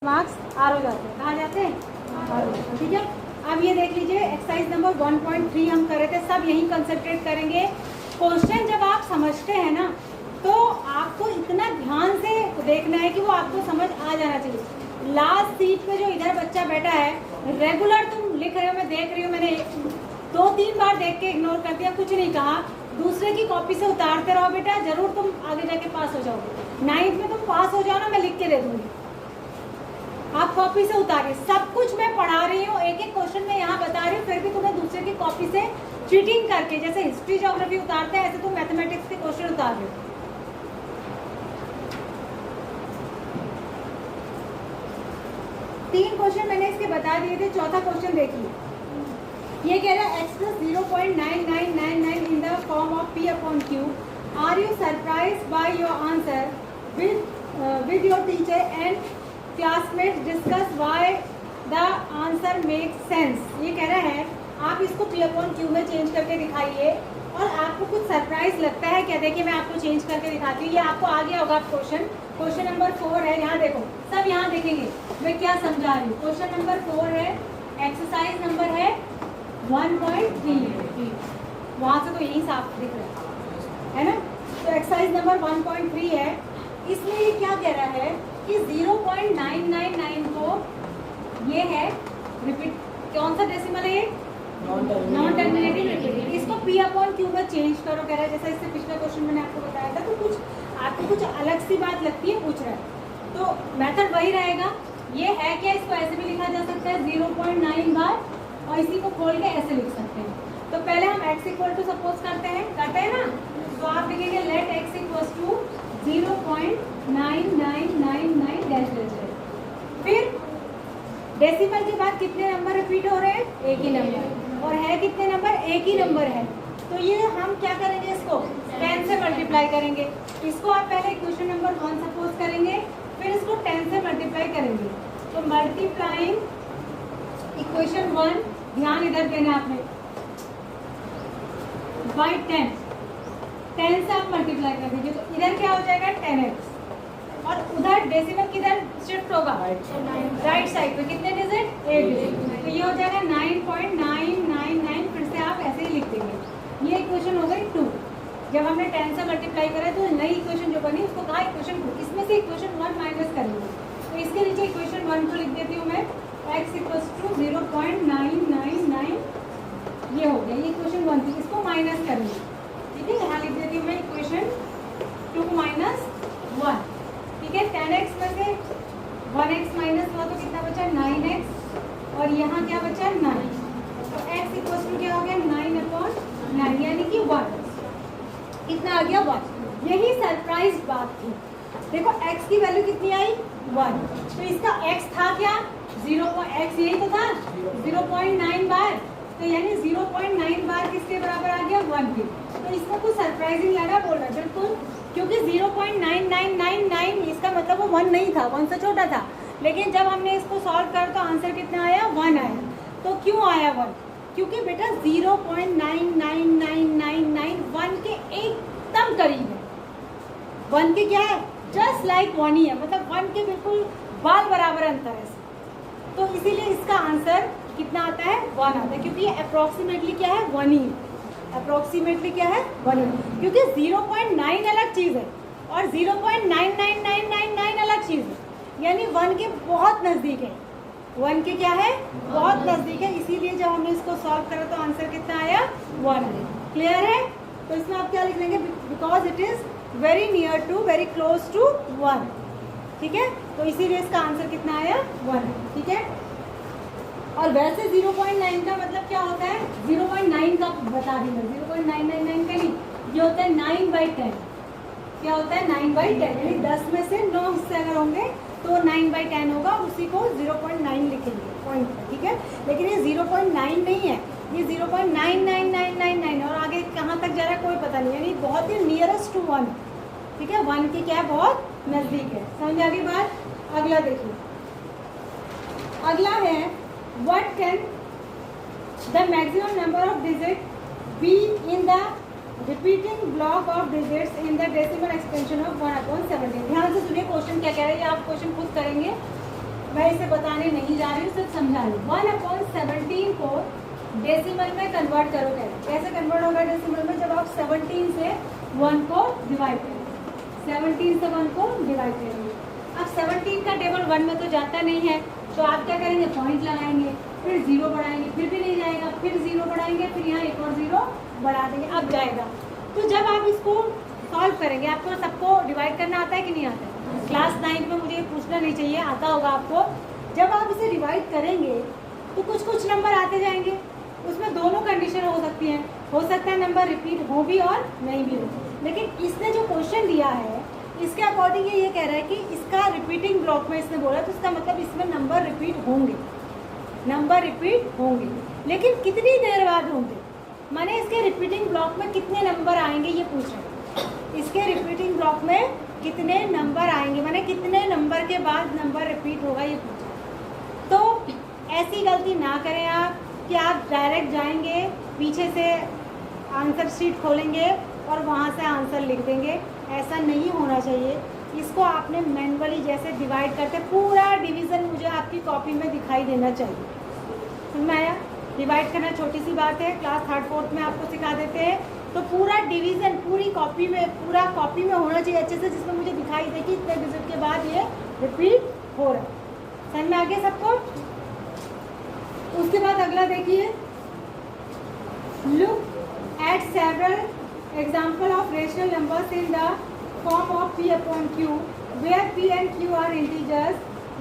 Marks are हो जाते हैं। कहाँ जाते हैं? आर हो जाते हैं। ठीक है, अब ये देख लीजिए एक्सरसाइज नंबर 1.3 हम कर रहे थे, सब यही कंसंट्रेट करेंगे। क्वेश्चन जब आप समझते हैं ना तो आपको इतना ध्यान से देखना है कि वो आपको समझ आ जाना चाहिए। लास्ट सीट पे जो इधर बच्चा बैठा है रेगुलर तुम लिख रहे हो, मैं देख रही हूँ, मैंने 2-3 बार देख के इग्नोर कर दिया, कुछ नहीं कहा। दूसरे की कॉपी से उतारते रहो बेटा, जरूर तुम आगे जाके पास हो जाओगे। 9th में तुम पास हो जाओ ना, मैं लिख के दे दूंगी। आप कॉपी से उतारिए, सब कुछ मैं पढ़ा रही हूँ, एक एक क्वेश्चन मैं यहाँ बता रही हूँ, फिर भी तुम्हें दूसरे की कॉपी से चीटिंग करके, जैसे हिस्ट्री ज्योग्राफी उतारते हैं ऐसे तुम मैथमेटिक्स के क्वेश्चन उतार रहे हो। तीन क्वेश्चन मैंने इसके बता दिए थे, चौथा क्वेश्चन देखिए। ये कह रहा है x plus 0.9999 in the form of p upon q. Are you surprised by your answer? With your teacher and classmates discuss why the answer makes sense. ये कह रहा है आप इसको p upon q में चेंज करके दिखाइए और आपको कुछ सरप्राइज लगता है क्या? देखिए मैं आपको चेंज करके दिखाती हूँ। ये आपको आ गया होगा क्वेश्चन नंबर 4 है। यहाँ देखो, सब यहाँ देखेंगे मैं क्या समझा रही हूँ। क्वेश्चन नंबर 4 है, एक्सरसाइज नंबर है 1.3 है, वहाँ से तो यही साफ दिख रहा है ना। तो एक्सरसाइज नंबर 1.3 है, इसमें ये क्या कह रहा है कि 0.999 को ये है रिपीट, कौन सा डेसिमल है ये? Non terminating repeated. इसको p अपॉन q में चेंज करो कह रहा है। जैसा इससे पिछला क्वेश्चन मैंने आपको बताया था, तो कुछ आपको कुछ अलग सी बात लगती है, पूछ रहा है, तो मेथड वही रहेगा। ये है क्या, इसको ऐसे भी लिखा जा सकता है 0.9 बार, और इसी को खोल के ऐसे लिख सकते हैं। तो पहले हम x इक्वल टू सपोज करते हैं ना, तो आप लिखेंगे let x equal to 0.9999 dash dash. फिर डेसिमल के बाद कितने नंबर रिपीट हो रहे हैं? एक ही नंबर, और है कितने नंबर? एक ही नंबर है। तो ये हम क्या करेंगे, इसको 10 से मल्टीप्लाई करेंगे। इसको आप पहले इक्वेशन नंबर 1 सपोज करेंगे, फिर इसको 10 से मल्टीप्लाई करेंगे। तो मल्टीप्लाइंग इक्वेशन 1, ध्यान इधर देना आपने, बाई 10 से आप मल्टीप्लाई कर दीजिए, तो इधर क्या हो जाएगा 10x, और उधर डेसिमल किधर शिफ्ट होगा? राइट साइड पे। कितने डिजिट? 8 डिजिट। तो ये हो जाएगा 9.999। फिर से आप ऐसे ही लिख देंगे। ये इक्वेशन हो गई 2। जब हमने 10 से मल्टीप्लाई करा तो नई इक्वेशन जो बनी उसको कहा इक्वेशन 2। इसमें से इक्वेशन 1 माइनस करेंगे, तो इसके नीचे इक्वेशन 1 को लिख देती हूँ मैं, x इक्वल्स टू 0.999। ये हो गया, ये इक्वेशन 1 थी, इसको माइनस करेंगे। ठीक है, यहाँ लिख देती हूँ मैं इक्वेशन 2 माइनस 1। ठीक है, 10x में से 1x माइनस हुआ तो कितना बचा? 9x, और यहाँ क्या बचा? 9। तो x इक्वल्स टू क्या हो गया? 9/9, यानी कि 1। कितना आ गया? 1। यही सरप्राइज बात थी। देखो x की वैल्यू कितनी आई? 1। तो इसका x था क्या? 0x, यही तो था 0.9 बार, तो यानी 0.9 बार किसके बराबर आ गया? 1 के। तो इसका कुछ सरप्राइजिंग लगा? बोल रहा बिल्कुल, क्योंकि 0.9999 इसका मतलब वो 1 नहीं था, 1 से छोटा था। लेकिन जब हमने इसको सॉल्व कर तो आंसर कितना आया? 1 आया। तो क्यों आया 1? क्योंकि बेटा 0.99999 1 के एकदम करीब है। 1 के क्या है? जस्ट लाइक 1 ही है, मतलब 1 के बिल्कुल बाल बराबर अंतर है। तो इसीलिए इसका आंसर कितना आता है? 1 आता है, क्योंकि ये अप्रोक्सीमेटली क्या है? 1 ही। अप्रोक्सीमेटली क्या है? 1 ही, क्योंकि 0.9 अलग चीज़ है और 0.99999 अलग चीज़ है, यानी 1 के बहुत नज़दीक है। 1 के क्या है? बहुत नज़दीक है। इसीलिए जब हमने इसको सॉल्व करा तो आंसर कितना आया? 1 आया। क्लियर है? तो इसमें आप क्या लिख लेंगे? Because it is very near to, very close to 1। ठीक है, तो इसीलिए इसका आंसर कितना आया? 1। ठीक है, और वैसे 0.9 का मतलब क्या होता है? 0.9 का बता दी मैं, 0.999 का नहीं, ये होता है 9/10। क्या होता है? 9/10, यानी 10 में से 9 हिस्से अगर होंगे तो 9/10 होगा, उसी को 0.9 लिखेंगे पॉइंट पर। ठीक है, लेकिन ये 0.9 नहीं है, ये 0.99999, और आगे कहाँ तक जा रहा है कोई पता नहीं, यानी बहुत ही नियरेस्ट टू 1। ठीक है, 1 के क्या है? बहुत नज़दीक है। समझ आ गई बात? अगला देखिए, अगला है what can the maximum number of digits be in the repeating block of digits in the decimal extension of 1/17। ध्यान से सुनिए क्वेश्चन क्या कह रहा है, ये आप क्वेश्चन खुद करेंगे। मैं इसे बताने नहीं जा रही हूँ, सिर्फ समझा रही हूँ। 1/17 को डेसिमल में कन्वर्ट करोगे। कैसे कन्वर्ट होगा डेसिमल में? जब आप 17 से 1 को डिवाइड करेंगे, 17 से 1 को डिवाइड करेंगे। अब 17 का टेबल 1 में तो जाता नहीं है, तो आप क्या करेंगे? पॉइंट लगाएंगे, फिर 0 बढ़ाएंगे, फिर भी नहीं जाएगा, फिर 0 बढ़ाएंगे, फिर यहाँ एक और 0 बढ़ा देंगे, अब जाएगा। तो जब आप इसको सॉल्व करेंगे, आपको सबको डिवाइड करना आता है कि नहीं आता है? क्लास 9 में मुझे ये पूछना नहीं चाहिए, आता होगा आपको। जब आप इसे डिवाइड करेंगे तो कुछ कुछ नंबर आते जाएंगे, उसमें दोनों कंडीशन हो सकती हैं। हो सकता है नंबर रिपीट हो भी और नहीं भी हो। लेकिन इसने जो क्वेश्चन दिया है इसके अकॉर्डिंग ये कह रहा है कि इसका रिपीटिंग ब्लॉक में इसने बोला, तो इसका मतलब इसमें नंबर रिपीट होंगे, नंबर रिपीट होंगे, लेकिन कितनी देर बाद होंगे? माने इसके रिपीटिंग ब्लॉक में कितने नंबर आएंगे ये पूछ रहे हैं। इसके रिपीटिंग ब्लॉक में कितने नंबर आएंगे, माने कितने नंबर के बाद नंबर रिपीट होगा ये पूछ रहे हैं। तो ऐसी गलती ना करें आप कि आप डायरेक्ट जाएंगे, पीछे से आंसर शीट खोलेंगे और वहाँ से आंसर लिख देंगे। ऐसा नहीं होना चाहिए। इसको आपने मैनुअली जैसे डिवाइड करते, पूरा डिवीज़न मुझे आपकी कॉपी में दिखाई देना चाहिए। समझ में आया? डिवाइड करना छोटी सी बात है, क्लास 3rd 4th में आपको सिखा देते हैं। तो पूरा डिवीज़न पूरी कॉपी में, पूरा कॉपी में होना चाहिए अच्छे से, जिसमें मुझे दिखाई दे कि इतने डिजिट के बाद ये रिपीट हो रहा है। समझ में आ गया सबको? उसके बाद अगला देखिए, look at several example of rational numbers in the form of p upon q, where p and q are integers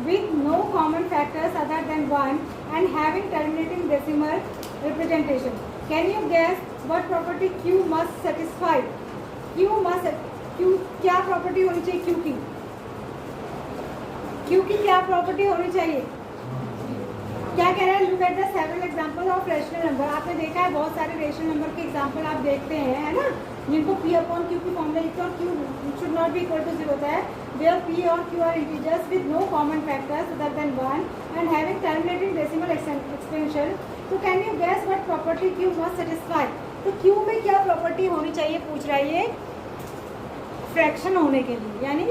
with no common factors other than 1 and having terminating decimal representation. Can you guess what property q must satisfy? q क्या property होनी चाहिए? q की क्या property होनी चाहिए? क्या कह रहा है? Look at the several example of rational number. आपने देखा है बहुत सारे रेशनल नंबर के एग्जाम्पल आप देखते हैं, है ना, जिनको p अपॉन q की फॉर्म में लिखते हैं और q should not be equal to 0 होता है, वेयर p और q are integers with no common factors other than 1 and having terminating decimal extension. तो can you guess what property q must satisfy? तो q में क्या property होनी चाहिए पूछ रहा है ये, फ्रैक्शन होने के लिए, यानी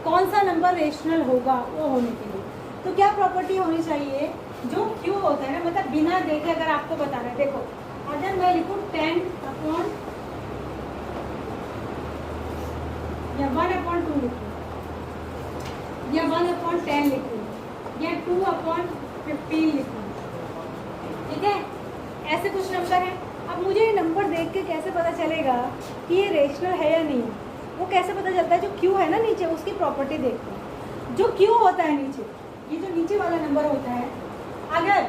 कौन सा नंबर रेशनल होगा वो होने के लिए। तो क्या प्रॉपर्टी होनी चाहिए? जो q होता है ना, मतलब बिना देखे अगर आपको बताना है, देखो अगर मैं लिखूँ 10 अपॉन या 1/2 लिखूँ या 1/10 लिखूँ या 2/15 लिखूँ, ठीक है, ऐसे कुछ नंबर है। अब मुझे ये नंबर देख के कैसे पता चलेगा कि ये रेशनल है या नहीं है? वो कैसे पता चलता है? जो q है ना नीचे, उसकी प्रॉपर्टी देखते हैं। जो q होता है नीचे, ये जो नीचे वाला नंबर होता है, अगर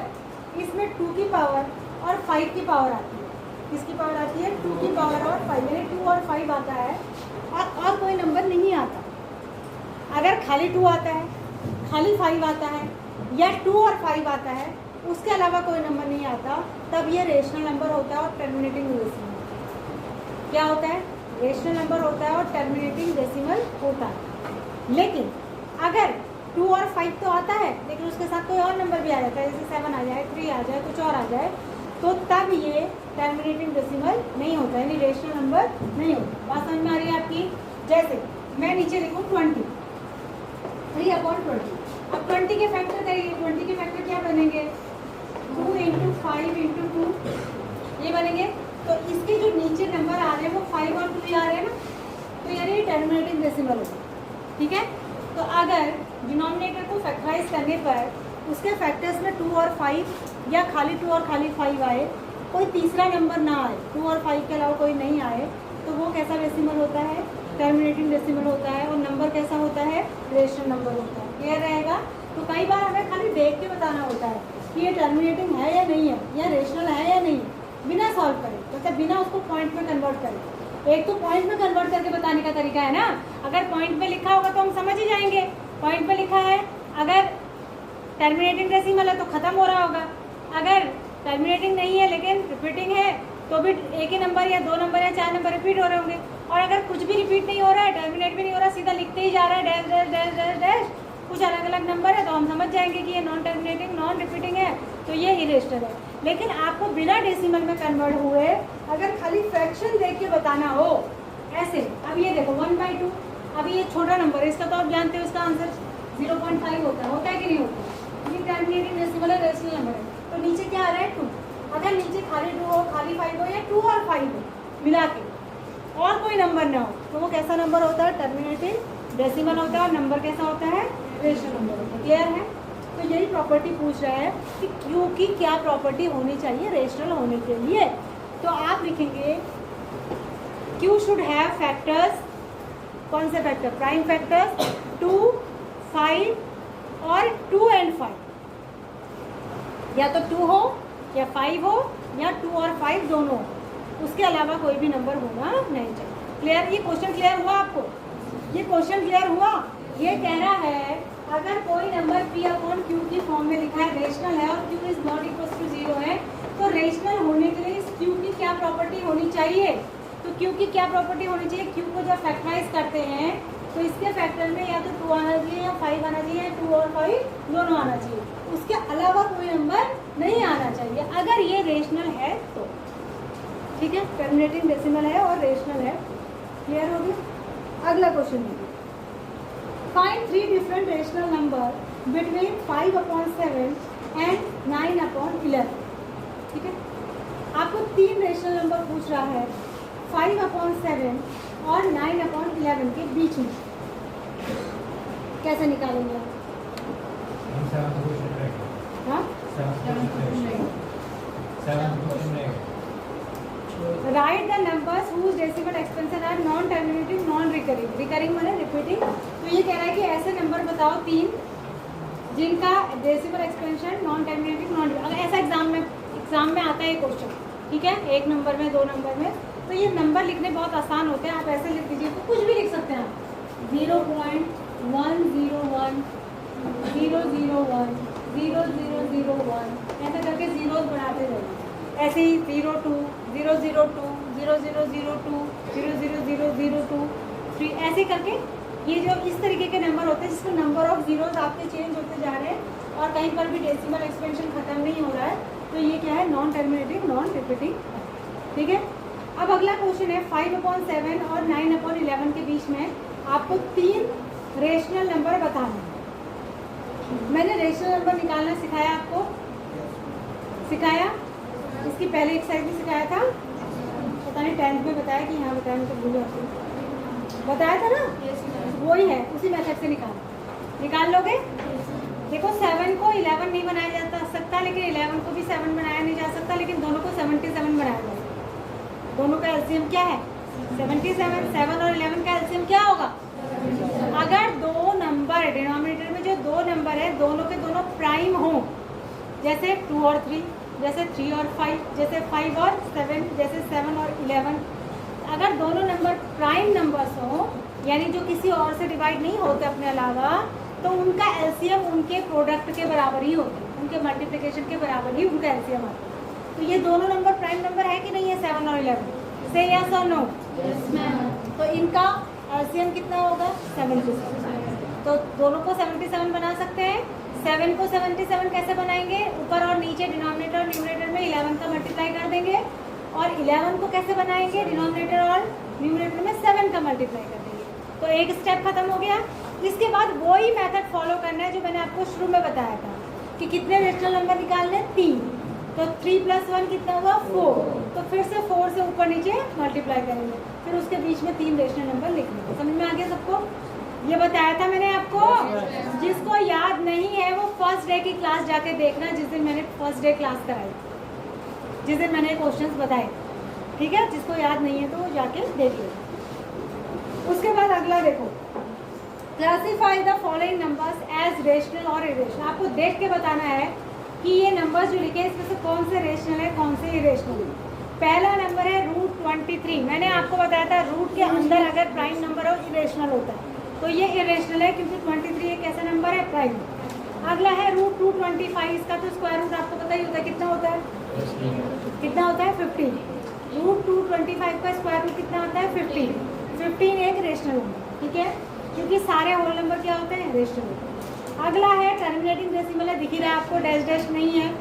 इसमें 2 की पावर और 5 की पावर आती है, किसकी पावर आती है? 2 की पावर और 5, यानी 2 और 5 आता है और कोई नंबर नहीं आता। अगर खाली 2 आता है, खाली 5 आता है या 2 और 5 आता है, उसके अलावा कोई नंबर नहीं आता, तब ये रेशनल नंबर होता है और टर्मिनेटिंग डेसिमल। क्या होता है? रेशनल नंबर होता है और टर्मिनेटिंग डेसिमल होता है। लेकिन अगर 2 और 5 तो आता है, लेकिन उसके साथ कोई और नंबर भी आ जाता है, जैसे 7 आ जाए, 3 आ जाए, कुछ और आ जाए, तो तब ये टर्मिनेटिंग डेसिमल नहीं होता, यानी रेशनल नंबर नहीं होता। बात समझ में आ रही है आपकी? जैसे मैं नीचे लिखूँ 20, 3/20। अब 20 के फैक्टर करिए, 20 के फैक्टर क्या बनेंगे? 2 × 5 × 2 ये बनेंगे। तो इसके जो नीचे नंबर आ रहे हैं वो 5 और 2 आ रहे हैं ना, तो यानी टर्मिनेटिंग डेसिमल होगा, ठीक है। तो अगर डिनोमिनेटर को फैक्टराइज करने पर उसके फैक्टर्स में 2 और 5 या खाली 2 और खाली 5 आए, कोई तीसरा नंबर ना आए, 2 और 5 के अलावा कोई नहीं आए, तो वो कैसा डेसिमल होता है? टर्मिनेटिंग डेसिमल होता है। और नंबर कैसा होता है? रेशनल नंबर होता है। क्लियर रहेगा? तो कई बार हमें खाली देख के बताना होता है कि ये टर्मिनेटिंग है या नहीं है, या रेशनल है या नहीं, बिना सॉल्व करे, मतलब बिना उसको पॉइंट में कन्वर्ट करें। एक तो पॉइंट में कन्वर्ट करके बताने का तरीका है ना, अगर पॉइंट में लिखा होगा तो हम समझ ही जाएंगे, पॉइंट में लिखा है, अगर टर्मिनेटिंग डेसिमल है तो ख़त्म हो रहा होगा, अगर टर्मिनेटिंग नहीं है लेकिन रिपीटिंग है तो भी एक ही नंबर या 2 नंबर या 4 नंबर रिपीट हो रहे होंगे। और अगर कुछ भी रिपीट नहीं हो रहा है, टर्मिनेट भी नहीं हो रहा, सीधा लिखते ही जा रहा है dash dash dash dash dash, कुछ अलग अलग नंबर है, तो हम समझ जाएंगे कि ये नॉन टर्मिनेटिंग नॉन रिपीटिंग है, तो ये इरेशनल है। लेकिन आपको बिना डेसिमल में कन्वर्ट हुए अगर खाली फ्रैक्शन देख के बताना हो ऐसे, अब ये देखो 1/2, अभी ये छोटा नंबर है, इसका तो आप जानते हो इसका आंसर 0.5 होता है कि नहीं होता? नीचे खाली 2 हो, खाली 5 हो, या 2 और 5 हो मिला के, और कोई नंबर ना हो, तो वो कैसा नंबर होता है? टर्मिनेटिंग डेसिमल होता है। और नंबर कैसा होता है? रेशनल नंबर होता है। क्लियर है? तो यही प्रॉपर्टी पूछ रहा है कि क्यू की क्या प्रॉपर्टी होनी चाहिए रेशनल होने के लिए। तो आप लिखेंगे क्यू शुड हैव फैक्टर्स, कौन से फैक्टर? प्राइम फैक्टर्स 2, 5 और 2 and 5, या तो 2 हो या 5 हो या 2 और 5 दोनों हो, उसके अलावा कोई भी नंबर होना नहीं चाहिए। क्लियर? ये क्वेश्चन क्लियर हुआ आपको? ये क्वेश्चन क्लियर हुआ? ये कह रहा है अगर कोई नंबर P अपॉन Q की फॉर्म में लिखा है, रेशनल है और Q is not equal to 0 है, तो रेशनल होने के लिए इस Q की क्या प्रॉपर्टी होनी चाहिए? तो Q की क्या प्रॉपर्टी होनी चाहिए? Q को जब फैक्टराइज करते हैं तो इसके फैक्टर में या तो 2 आना चाहिए या 5 आना चाहिए, या 2 और 5 दोनों आना चाहिए, उसके अलावा कोई नंबर नहीं आना चाहिए अगर ये रेशनल है तो। ठीक है? टर्मिनेटिंग डेसिमल है और रेशनल है। क्लियर हो गया? अगला क्वेश्चन देखिए, find 3 different rational number between 5/7 and 9/11। ठीक है? आपको 3 रेशनल नंबर पूछ रहा है 5/7 और 9/11 के बीच में। कैसे निकालेंगे आप? हाँ? Write the numbers whose decimal expansion are non terminating non recurring. Recurring माने रिपीटिंग। तो ये कह रहा है कि ऐसे नंबर बताओ 3 जिनका decimal expansion non terminating non, अगर ऐसा एग्जाम में आता है क्वेश्चन, ठीक है, 1 नंबर में 2 नंबर में, तो ये नंबर लिखने बहुत आसान होते हैं। आप ऐसे लिख दीजिए, तो कुछ भी लिख सकते हैं आप, 0.101 001 0001 ऐसे करके जीरोस बढ़ाते जाइए। ऐसे ही 02 002 0002 00002 3 ऐसे करके ये जो इस तरीके के नंबर होते हैं जिसमें नंबर ऑफ जीरोस आपके चेंज होते जा रहे हैं और कहीं पर भी डेसिमल एक्सपेंशन खत्म नहीं हो रहा है, तो ये क्या है? Non terminating non repeating. ठीक है? अब अगला क्वेश्चन है 5/7 और 9/11 के बीच में आपको 3 रेशनल नंबर बताने हैं। मैंने रेशनल नंबर निकालना सिखाया आपको, सिखाया? इसकी पहले एक्सरसाइज भी सिखाया था, पता नहीं 10th में बताया कि यहाँ बताया, तो भूल जाती हूँ। बताया था ना? वही है, उसी मेथड से निकाल लोगे। देखो 7 को 11 नहीं बनाया जा सकता, लेकिन 11 को भी 7 बनाया नहीं जा सकता, लेकिन दोनों को 77 बनाया जा सकता। दोनों का एलसीएम क्या है? 77। 7 और 11 का एलसीएम क्या होगा? अगर 2 नंबर डिनोमिनेटर में जो 2 नंबर है दोनों के दोनों प्राइम हो, जैसे 2 और 3, जैसे 3 और 5, जैसे 5 और 7, जैसे 7 और 11, अगर दोनों नंबर प्राइम नंबर्स हो, यानी जो किसी और से डिवाइड नहीं होते अपने अलावा, तो उनका एलसीएम उनके प्रोडक्ट के बराबर ही होता है, उनके मल्टीप्लिकेशन के बराबर ही उनका एलसीएम आता है। तो ये दोनों नंबर प्राइम नंबर है कि नहीं है? 7 और 11 से यस और नो? तो इनका एलसीएम कितना होगा? 77। तो दोनों को 77 बना सकते हैं। 7 को 77 कैसे बनाएंगे? ऊपर और नीचे डिनोमिनेटर और न्यूमरेटर में 11 का मल्टीप्लाई कर देंगे, और 11 को कैसे बनाएंगे? डिनोमिनेटर और न्यूमरेटर में 7 का मल्टीप्लाई कर देंगे। तो एक स्टेप खत्म हो गया। इसके बाद वही मेथड फॉलो करना है जो मैंने आपको शुरू में बताया था कि कितने रेशनल नंबर निकालने? 3। तो 3 + 1 कितना हुआ? 4। तो फिर से 4 से ऊपर नीचे मल्टीप्लाई करेंगे, फिर उसके बीच में 3 रेशनल नंबर लिखने। समझ में आ गया सबको? ये बताया था मैंने आपको। जिसको याद नहीं है वो फर्स्ट डे की क्लास जाके देखना, जिस दिन मैंने फर्स्ट डे क्लास कराई, जिस दिन मैंने क्वेश्चंस बताए। ठीक है? जिसको याद नहीं है तो वो जाके देख लो। उसके बाद अगला देखो, classify the following numbers as rational और इरेशनल। आपको देख के बताना है कि ये नंबर्स जो लिखे हैं इसमें से कौन से रेशनल है, कौन से इरेशनल है। पहला नंबर है √23। मैंने आपको बताया था रूट के अंदर अगर प्राइम नंबर हो इरेशनल होता है, तो ये इरेशनल है क्योंकि 23 एक ऐसा नंबर है प्राइम। अगला है √225। इसका तो स्क्वायर रूट आपको पता ही होता है, कितना होता है? कितना होता है? 15। √225 का स्क्वायर रूट कितना होता है? 15। 15 एक रेशनल नंबर। ठीक है? क्योंकि सारे होल नंबर क्या होते हैं? रेशनल। अगला है टर्मिनेटिंग डेसिमल है, दिख ही रहा है आपको, डैश डैश नहीं है,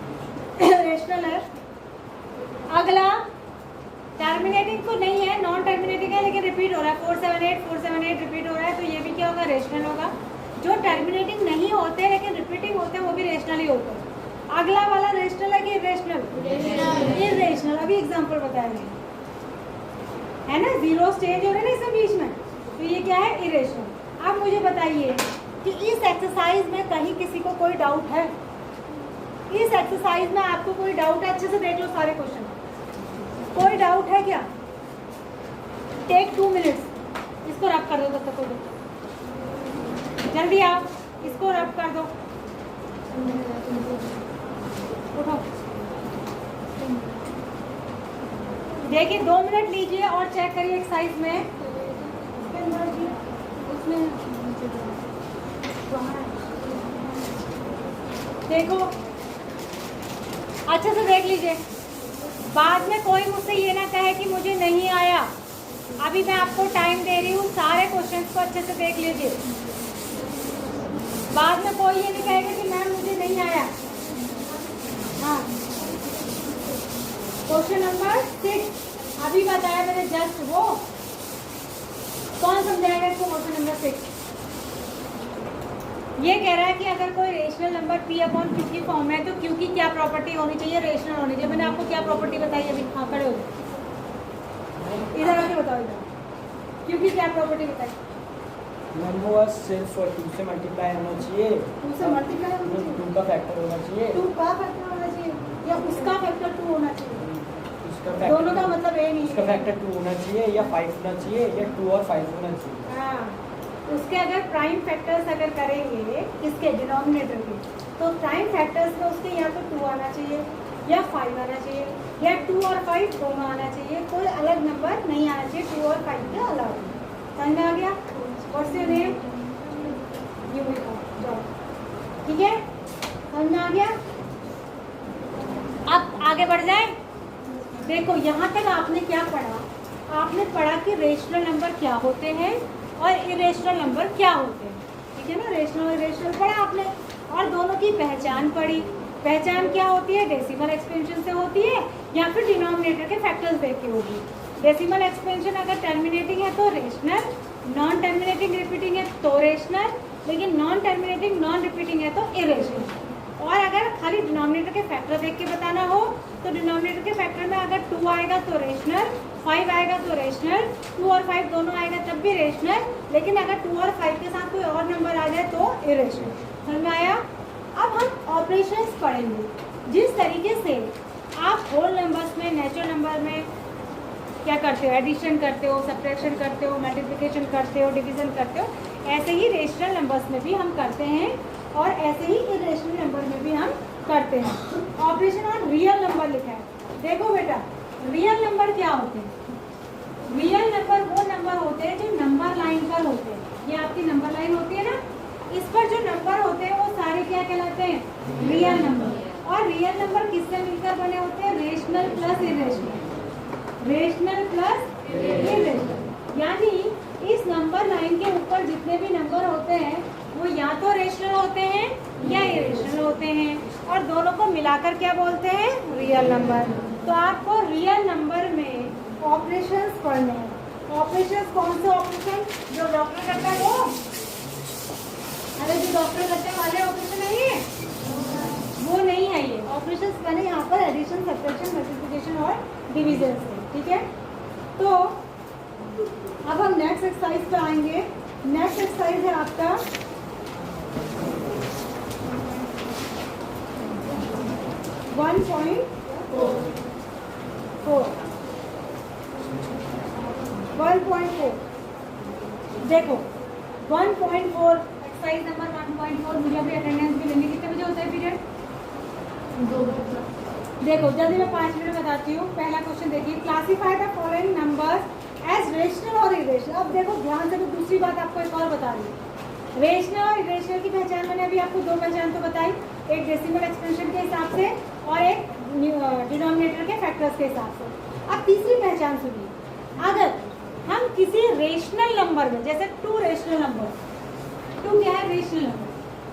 रेशनल है। अगला टर्मिनेटिंग तो नहीं है, नॉन टर्मिनेटिंग है, लेकिन रिपीट हो रहा है, 478 रिपीट हो रहा है, तो ये भी क्या होगा? रेशनल होगा। जो टर्मिनेटिंग नहीं होते लेकिन रिपीटिंग होते हैं वो भी रेशनल ही होते हैं। अगला वाला रेशनल है कि इरेशनल? इरेशनल। अभी एग्जांपल बताएंगे, है ना, जीरो स्टेज हो रहे ना इसमें बीच में, तो ये क्या है? इरेशनल। अब मुझे बताइए कि इस एक्सरसाइज में कहीं किसी को कोई डाउट है? इस एक्सरसाइज में आपको कोई डाउट है? अच्छे से देख लो सारे क्वेश्चन, कोई डाउट है क्या? टेक 2 मिनट्स, इसको रब कर दो तब तक को, जल्दी आओ, इसको रब कर दो, उठो। देखिए 2 मिनट लीजिए और चेक करिए एक्सरसाइज में, उसमें देखो अच्छे से देख लीजिए, बाद में कोई मुझसे ये ना कहे कि मुझे नहीं आया। अभी मैं आपको टाइम दे रही हूँ, सारे क्वेश्चंस को अच्छे से देख लीजिए, बाद में कोई ये नहीं कहेगा कि मैम मुझे नहीं आया। हाँ, क्वेश्चन नंबर 6 अभी बताया मैंने जस्ट, वो कौन समझाएगा इसको? क्वेश्चन नंबर 6 ये कह रहा है कि अगर कोई rational number p upon q की फॉर्म है तो q की क्या प्रॉपर्टी होनी चाहिए? रेशनल होनी चाहिए। मैंने आपको क्या प्रॉपर्टी बताई अभी? हाँ, खड़े हो जाओ, इधर आके बताओ, इधर q की क्या प्रॉपर्टी बताई? नंबर सिर्फ 2 से मल्टीप्लाई होना चाहिए, 2 से मल्टीप्लाई होना चाहिए, 2 का फैक्टर होना चाहिए, 2 का फैक्टर होना चाहिए या उसका फैक्टर 2 होना चाहिए? उसका फैक्टर, दोनों का मतलब ए नहीं है। उसका फैक्टर 2 होना चाहिए या 5 होना चाहिए या 2 और 5 होना चाहिए। हाँ, उसके अगर प्राइम फैक्टर्स अगर करेंगे इसके डिनोमिनेटर के, तो प्राइम फैक्टर्स में उसके या तो 2 आना चाहिए या 5 आना चाहिए या 2 और 5 दोनों आना चाहिए, कोई अलग नंबर नहीं आना चाहिए 2 और 5 के अलावा। समझ में आ गया? What's your name? यूनिफॉर्म, ठीक है, समझ में आ गया? अब आगे बढ़ जाए। देखो यहाँ तक आपने क्या पढ़ा? आपने पढ़ा कि रेशनल नंबर क्या होते हैं और इरेशनल नंबर क्या होते हैं, ठीक है ना? रेशनल और इरेशनल पढ़ा आपने, और दोनों की पहचान पढ़ी। पहचान क्या होती है? डेसिमल एक्सपेंशन से होती है या फिर डिनोमिनेटर के फैक्टर्स देख के होगी। डेसिमल एक्सपेंशन अगर टर्मिनेटिंग है तो रेशनल, नॉन टर्मिनेटिंग रिपीटिंग है तो रेशनल, लेकिन नॉन टर्मिनेटिंग नॉन रिपीटिंग है तो इरेशनल। और अगर खाली डिनोमिनेटर के फैक्टर देख के बताना हो तो डिनोमिनेटर के फैक्टर में अगर 2 आएगा तो रेशनल, 5 आएगा तो रेशनल, 2 और 5 दोनों आएगा तब भी रेशनल, लेकिन अगर 2 और 5 के साथ कोई और नंबर आ जाए तो इरेशनल। समझ में आया? अब हम ऑपरेशंस पढ़ेंगे। जिस तरीके से आप होल नंबर्स में, नेचुरल नंबर में क्या करते हो? एडिशन करते हो, सब्ट्रैक्शन करते हो, मल्टीप्लिकेशन करते हो, डिवीजन करते हो, ऐसे ही रेशनल नंबर्स में भी हम करते हैं और ऐसे ही इरेशनल नंबर में भी हम करते हैं। ऑपरेशन ऑन रियल नंबर लिखा है। देखो बेटा, रियल नंबर क्या होते हैं? रियल नंबर वो नंबर होते हैं जो नंबर लाइन पर होते हैं। ये आपकी नंबर लाइन होती है ना, इस पर जो नंबर होते हैं वो सारे क्या कहलाते हैं? Real number. और रियल नंबर किससे मिलकर बने होते हैं? Rational plus irrational, rational plus irrational. यानी इस नंबर लाइन के ऊपर जितने भी नंबर होते हैं वो या तो रेशनल होते हैं या इरेशनल होते हैं, और दोनों को मिलाकर क्या बोलते हैं? Real number. तो आपको रियल नंबर में ऑपरेशंस पढ़ने हैं। ऑपरेशंस कौन से ऑपरेशन? जो डॉक्टर करता है वो? अरे जो डॉक्टर करते हैं वाले ऑपरेशन है ये? वो नहीं है ये ऑपरेशंस। मैंने यहाँ पर एडिशन, सब्ट्रैक्शन, मल्टीप्लिकेशन और डिवीजन से, ठीक है? तो अब हम नेक्स्ट एक्सरसाइज पर आएंगे। नेक्स्ट एक्सरसाइज है आपका 1.4। देखो 1.4 एक्सरसाइज नंबर 1.4, मुझे अभी अटेंडेंस भी लेनी। कितने बजे होता है पीरियड? 2। देखो जल्दी मैं 5 मिनट बताती हूँ। पहला क्वेश्चन देखिए, classify the following numbers as rational और इरेशनल। अब देखो ध्यान से, मैं दूसरी बात आपको एक और बता रही हूँ। रेशनल और इरेशनल की पहचान मैंने अभी आपको 2 पहचान तो बताई, एक डेसिमल एक्सपेंशन के हिसाब से और एक डिनोमिनेटर के फैक्टर्स के हिसाब से। अब तीसरी पहचान सुनिए, अगर हम किसी रेशनल नंबर में, जैसे 2 रेशनल नंबर, 2 क्या है? Rational number.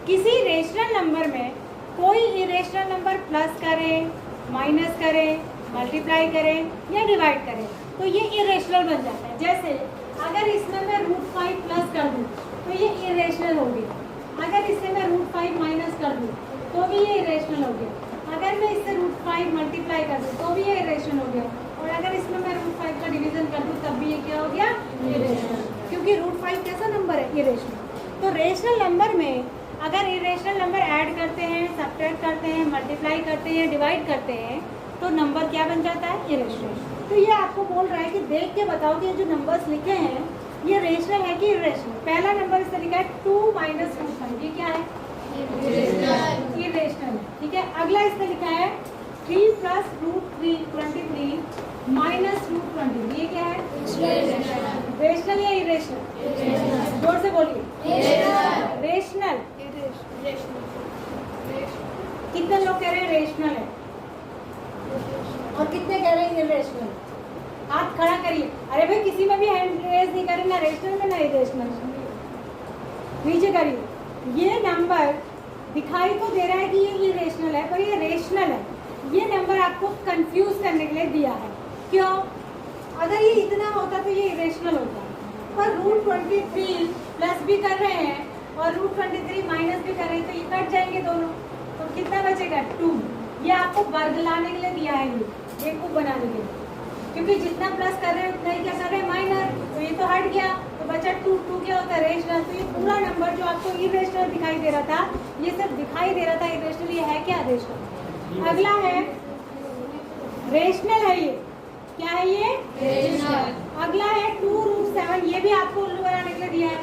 किसी रेशनल नंबर में कोई इरेशनल नंबर प्लस करें, माइनस करें, मल्टीप्लाई करें या डिवाइड करें तो ये इरेशनल बन जाता है। जैसे अगर इसमें मैं √5 प्लस कर दूँ तो ये इरेशनल हो गया, अगर इससे मैं √5 माइनस कर दूँ तो भी ये इरेशनल हो गया। मैं इससे √5 मल्टीप्लाई कर दूँ तो भी ये इरेशनल हो गया, और अगर इसमें मैं √5 का डिवीजन कर दूँ तब भी ये क्या हो गया, इरेशनल, क्योंकि √5 कैसा नंबर है, इरेशनल। तो रेशनल नंबर में अगर इरेशनल नंबर ऐड करते हैं, सब्ट्रैक्ट करते हैं, मल्टीप्लाई करते हैं, डिवाइड करते हैं तो नंबर क्या बन जाता है, इरेशनल। तो ये आपको बोल रहा है कि देख के बताओ कि ये जो नंबर्स लिखे हैं ये रेशनल है कि इरेशनल। पहला नंबर इससे लिखा है 2 - √5, ये क्या है, इरेशनल। ठीक है, अगला इसने लिखा है 3 + √23 - √20, ये क्या है, रेशनल या इरेशनल, जोर से बोलिए, रेशनल। कितने लोग कह रहे हैं रेशनल है और कितने कह रहे हैं इरेशनल, हाथ खड़ा करिए। अरे भाई किसी में भी हैंड रेज नहीं करें, ना रेशनल में ना इरेशनल, नीचे करिए। ये नंबर दिखाई तो दे रहा है कि ये इरेशनल है पर ये रेशनल है। ये नंबर आपको कंफ्यूज करने के लिए दिया है, क्यों, अगर ये इतना होता तो ये इरेशनल होता, पर √23 प्लस भी कर रहे हैं और √23 माइनस भी कर रहे हैं तो ये कट जाएंगे दोनों, तो कितना बचेगा, 2। ये आपको वर्ग लाने के लिए दिया है, ये को बनाने के लिए, क्योंकि जितना प्लस कर रहे हैं उतना ही क्या कर रहे हैं, माइनर, तो ये तो हट गया तो बचा 2। 2 क्या होता है, रेशनल। तो ये पूरा नंबर जो आपको इरेशनल दिखाई दे रहा था, ये सब दिखाई दे रहा था इरेशनल, ये है क्या, रेशनल। अगला है रेशनल, है ये क्या है, ये रेशनल। अगला है 2√7, ये भी आपको उल्लू बनाने के लिए दिया है,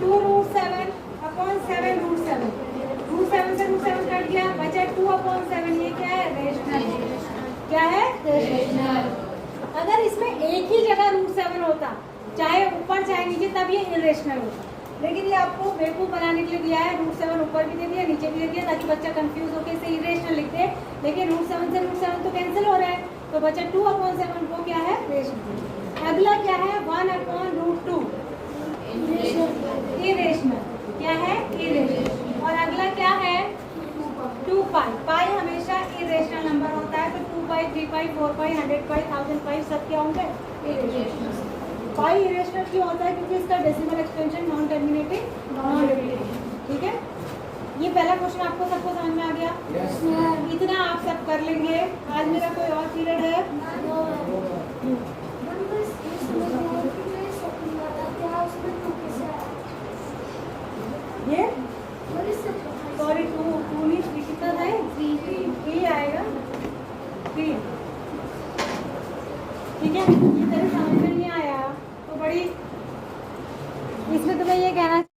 2√7 अपॉन 7 √7, √7 से √7 कट गया, बचा 2/7, ये क्या है, रेशनल। क्या है, रेशनल। अगर इसमें एक ही जगह √7 होता, चाहे ऊपर चाहे नीचे, तब ये इरेशनल होता, लेकिन ये आपको बेवकूफ़ बनाने के लिए दिया है, √7 ऊपर भी दे दिया नीचे भी दे दिया ताकि बच्चा कंफ्यूज होकर इसे इरेशनल लिखते, लेकिन √7 से √7 तो कैंसिल हो रहा है, तो बचा 2/7 को क्या है, रेशनल। अगला क्या है, 1/√2, इरेशनल। क्या है, इरेशनल। और अगला क्या है, 2π। पाई हमेशा इरेशनल नंबर होता है, तो 2π 3π 4π 100π 1000π सब क्या होंगे, इरेशनल। पाई इरेशनल क्यों होता है, क्योंकि इसका decimal extension non terminating, non repeating. ठीक है, ये पहला क्वेश्चन आपको सबको समझ में आ गया, इतना आप सब कर लेंगे। आज मेरा कोई और पीरियड है, ये सॉरी 2 नहीं 3 कितना था, 3 आएगा, 3। ठीक है, ये तरह समझ